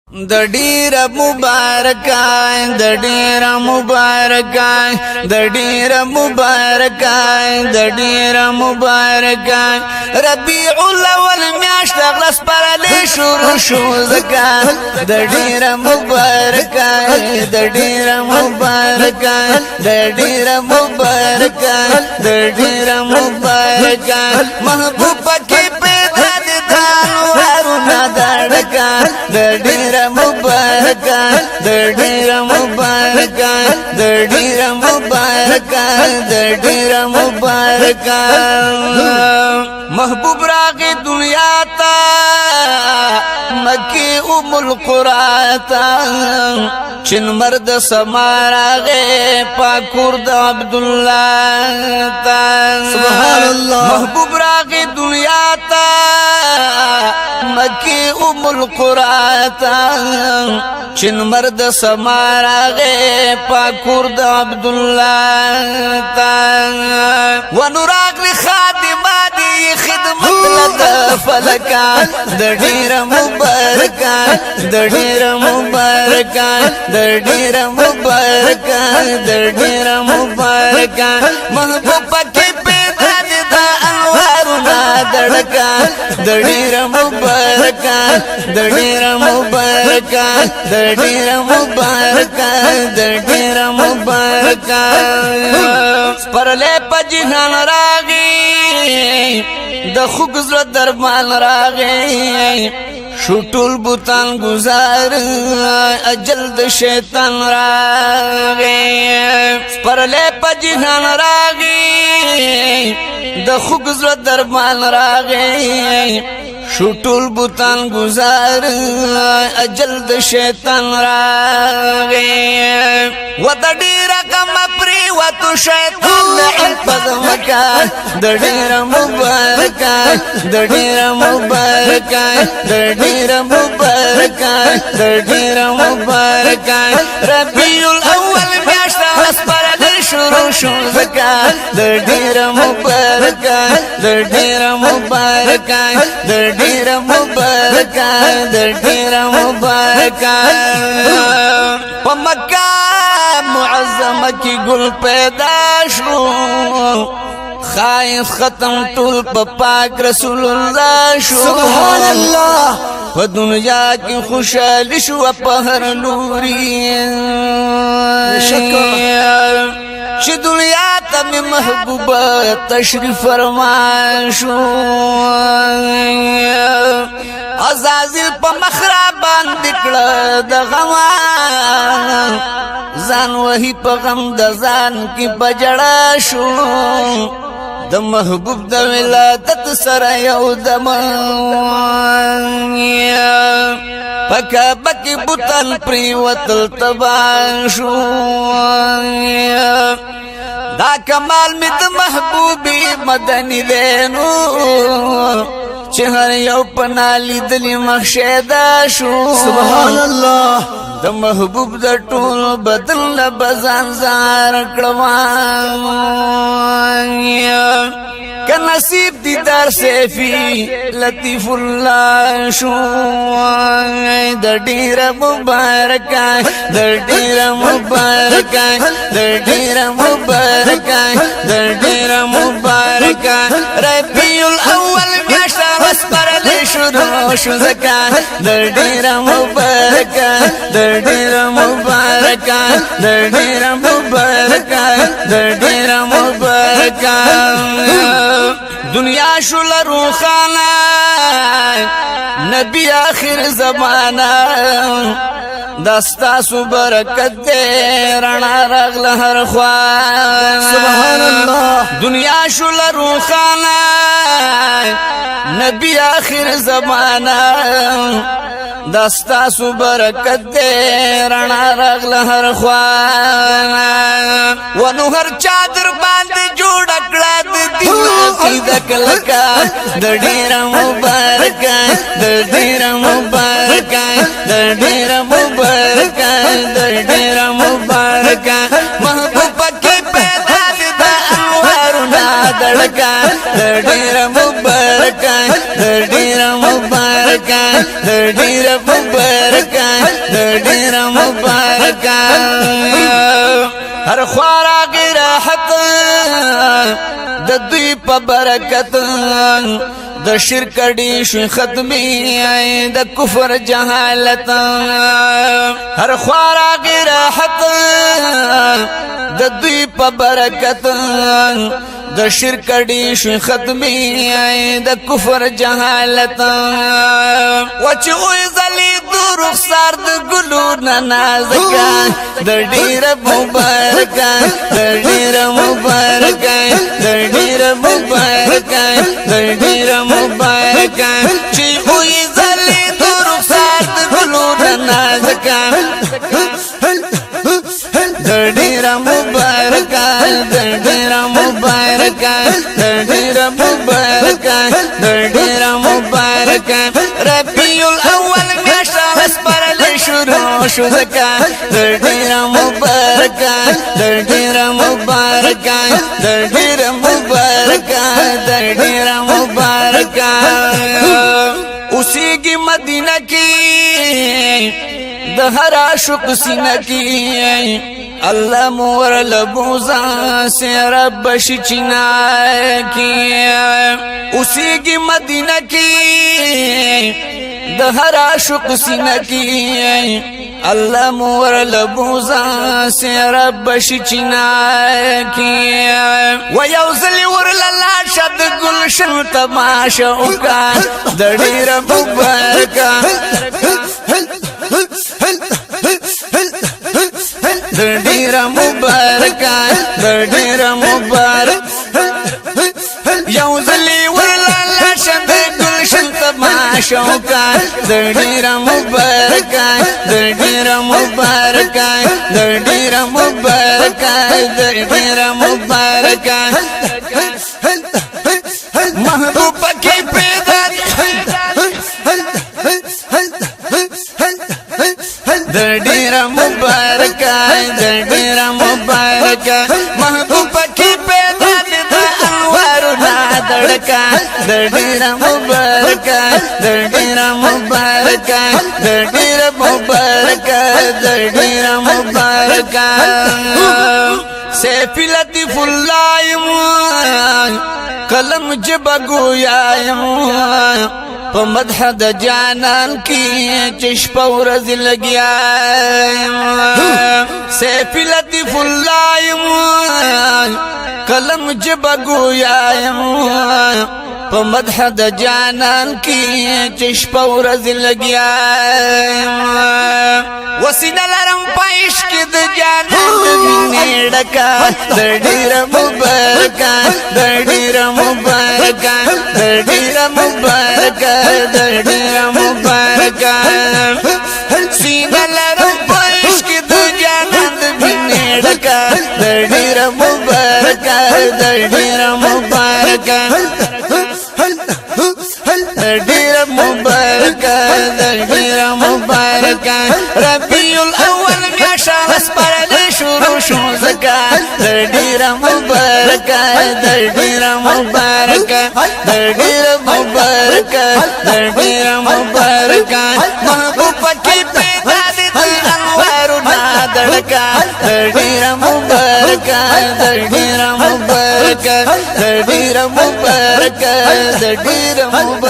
د ډیر مبارکای د ډیر مبارکای د ډیر مبارکای د ډیر مبارکای ربيع الاول میاشت غلس پر له شروع شو زکا د ډیر مبارکای د ډیر مبارکای د ډیر مبارکای د ډیر مبارکای محبوب پکې پیدا د دانوارونه دړکا د ډیر مبارکای د ډیر مبارکای د ډیر مبارکای د ډیر مبارکای محبوب راغی دنیا تا مکی ام القرى تا چن مرد سماراغه پاکور د عبد الله تا سبحان الله محبوب راغی دنیا تا مکی ام القرى تا چن مرد سماراغه پاکور د عبد الله تا ونراغ خادمات خدمت لدا فلکا د ډیر مبارکای د ډیر مبارکای د ډیر مبارکای د ډیر مبارکای محبوب پکې پیدا د انوارونه دړکا د ډیر مبارکای د ډیر مبارکای د ډیر مبارکای د ډیر مبارکای پرله پجهان راغی د خوګزر درمان راغی شټول بوتان گزار اجل د شیطان راغی پرله پجهان راغی د خوګزر درمان راغی شټول بوتان گزار اجل د شیطان راغی ود ډیر کم پری وتو شیطان لعن پدمکا د ډیر مبارکای د ډیر مبارکای د ډیر مبارکای د ډیر مبارکای ربيع الاول میاشت اسپر د شروع شو زکا د ډیر مبارکای د ډیر مبارکای د ډیر مبارکای د ډیر مبارکای په مکه معظمه کی گل پیدا شو خائف ختم ټول په پاک رسول الله شو سبحان الله په دنیا کې خوشاله شو په هر لوري چې دنیا ته محبوبه تشریف فرما شو عزازل په مخرا باندې کړه د غما ځان وਹੀ په غم د ځان کې بجړا شو د محبوب د ولادت سره یو دم پکا بکی بوتان پریوتل تبا شو دا کمال می د محبوبی مدنی دینو چې هر یو پنالی دلی مخشیدا شو سبحان الله د محبوب د ټول بدن له بزان زار کړوان که نصیب دیدار سیفی لطیف الله شو د ډیر مبارکای د ډیر مبارکای د ډیر مبارکای د ډیر مبارکای ربيع الاول میاشت اسپر له شروع شو زکا د ډیر مبارکای د ډیر مبارکای د ډیر مبارکای د ډیر مبارکای دنیا شول روخانه نبی آخر زمانہ دستا سو برکت دے رڼا راغل هر خوان سبحان الله دنیا شول روخانه نبی آخر زمانہ دستا سو برکت دے رڼا راغل هر خوان ونو هر چادر باندې جوړ کړه د دین عقیده کلکا د ډیر مبارکای د ډیر مبارکای د ډیر مبارکای د ډیر مبارکای محبوب پکې پیدا د انوارونه دړکا د ډیر مبارکای د ډیر مبارکای د ډیر مبارکای ډېر مبارک هر خوارا راحت د دوی په برکت د شرک ډی شو ختمي د کفر جهالت هر خوارا راحت د دوی په برکت د شرک ډی شو ختمي د کفر جهالت وچ وې زلي د رخسار د ګلو نازکا د ډیر مبارک د ډیر مبارک د ډیر مبارک د ډیر مبارک چې وې زلي د رخسار د ګلو نازکا د ډیر مبارک د ډیر مبارک د ډیر مبارک د ډیر مبارک ربيع الاول میاشت اسپرل شروع شو زکا د ډیر مبارک د ډیر مبارک د ډیر مبارک د ډیر مبارک اوسېږي مدینه کې د هر عاشق سینه کې الله مور لبوزا سے رب شچنا کی اوسېږي مدینه کې د هر عاشق سینه کې الله مور لبوزا سے رب شچنا کی و یوزل ور لاله شد گلشن تماشا وکا د ډیر مبارک د ډیر مبارک د ډیر مبارک یو ځلی ورلاله شد گلشن تماشا وکا د ډیر مبارک د ډیر مبارک د ډیر مبارک د ډیر مبارک محبوب کې پیدا د ډیر مبارک د ډیر مبارک محبوب کې پیدا د انوار نادړکا د ډیر مبارک د ډیر مبارک د ډیر مبارک د ډیر مبارک سیف لطیف الله قلم جب گویایم په مدح د جانان کې چشپ ورځ لګیایم سیف لطیف الله قلم جب گویایم په مدح د جانان کې چشپ ورځ لګیایم وسینه لرم پېښ کې د جانان وینې ډکا د ډیر مبارک د ډیر مبارک د ډیر مبارک د ډیر مبارک سینه لرم پېښ کې د جانان وینې ډکا د ډیر مبارک د ډیر مبارک ډیر مبارک ډیر مبارک ربيع الاول میاشت اسپرل شروع شو زکا ډیر مبارک ډیر مبارک ډیر مبارک ډیر مبارک محبوب کې پیدا د انوار نادړکا ډیر مبارک ډیر مبارک ډیر مبارک ډیر مبارک